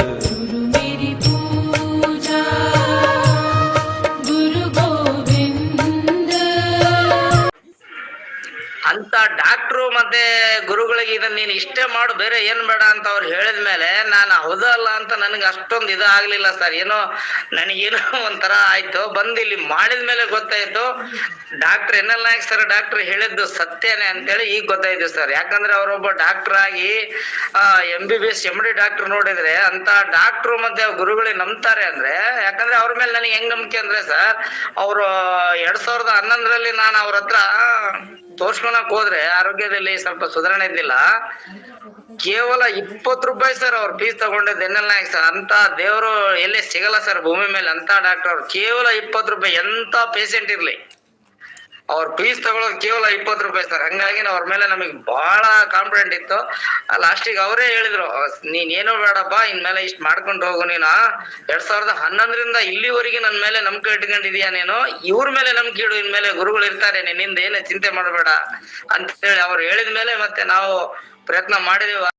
गुरु मेरी पूजा गुरु गोविंद ಅಂತ ಡಾಕ್ಟ್ರು ಮತ್ತೆ ಗುರುಗಳಿಗೆ ಇದನ್ನ ನೀನು ಇಷ್ಟೇ ಮಾಡು ಬೇರೆ ಏನ್ ಬೇಡ ಅಂತ ಅವ್ರು ಹೇಳಿದ ಮೇಲೆ ನಾನು ಹೌದಲ್ಲ ಅಂತ ನನಗೆ ಅಷ್ಟೊಂದು ಇದಾಗ್ಲಿಲ್ಲ ಸರ್. ಏನೋ ನನಗೇನೋ ಒಂಥರ ಆಯ್ತು. ಬಂದು ಇಲ್ಲಿ ಮಾಡಿದ ಮೇಲೆ ಗೊತ್ತಾಯ್ತು doctor N L Nayak sir doctor ಹೇಳಿದ್ದು ಸತ್ಯನೇ ಅಂತೇಳಿ ಈಗ ಗೊತ್ತಾಯ್ತು ಸರ್. ಯಾಕಂದ್ರೆ ಅವರೊಬ್ಬ ಡಾಕ್ಟರ್ ಆಗಿ MBBS MD ಡಾಕ್ಟರ್ ನೋಡಿದ್ರೆ ಅಂತ ಡಾಕ್ಟ್ರು ಮತ್ತೆ ಗುರುಗಳಿಗೆ ನಂಬ್ತಾರೆ ಅಂದ್ರೆ, ಯಾಕಂದ್ರೆ ಅವ್ರ ಮೇಲೆ ನನಗೆ ಹೆಂಗ್ ನಂಬಿಕೆ ಅಂದ್ರೆ ಸರ್, ಅವರು 2011ರಲ್ಲಿ ನಾನು ಅವ್ರ ಹತ್ರ ತೋರ್ಸ್ಕೊಳಕ್ ಹೋದ್ರೆ ಆರೋಗ್ಯದಲ್ಲಿ ಸ್ವಲ್ಪ ಸುಧಾರಣೆ ಇದ್ದಿಲ್ಲ. ಕೇವಲ 20 ರೂಪಾಯಿ ಸರ್ ಅವ್ರ ಫೀಸ್ ತಗೊಂಡಿದ್ದು ಎನ್ ಎಲ್ ನಾಯಕ್ ಸರ್. ಅಂತ ದೇವರು ಎಲ್ಲೇ ಸಿಗಲ್ಲ ಸರ್ ಭೂಮಿ ಮೇಲೆ ಅಂತ ಡಾಕ್ಟರ್ ಅವ್ರು. ಕೇವಲ 20 ರೂಪಾಯಿ, ಎಂತ ಪೇಷಂಟ್ ಇರ್ಲಿ ಅವ್ರ ಫೀಸ್ ತಗೊಳ್ಳೋದು ಕೇವಲ 20 ರೂಪಾಯಿ ಸರ್. ಹಂಗಾಗಿ ಅವ್ರ ಮೇಲೆ ನಮಗ್ ಬಹಳ ಕಾನ್ಫಿಡೆಂಟ್ ಇತ್ತು. ಲಾಸ್ಟಿಗೆ ಅವರೇ ಹೇಳಿದ್ರು, ನೀನ್ ಏನೋ ಬೇಡಪ್ಪ, ಇನ್ಮೇಲೆ ಇಷ್ಟ ಮಾಡ್ಕೊಂಡು ಹೋಗು. ನೀನು 2011ರಿಂದ ಇಲ್ಲಿವರೆಗೆ ನನ್ ಮೇಲೆ ನಂಬಿಕೆ ಇಟ್ಕೊಂಡಿದೀಯ, ನೀನು ಇವ್ರ ಮೇಲೆ ನಂಬಿಕೆ ಇಡು, ಇನ್ಮೇಲೆ ಗುರುಗಳು ಇರ್ತಾರೆ, ನಿನ್ನಿಂದ ಏನು ಚಿಂತೆ ಮಾಡಬೇಡ ಅಂತ ಹೇಳಿ ಅವ್ರು ಹೇಳಿದ ಮೇಲೆ ಮತ್ತೆ ನಾವು ಪ್ರಯತ್ನ ಮಾಡಿದೀವಿ.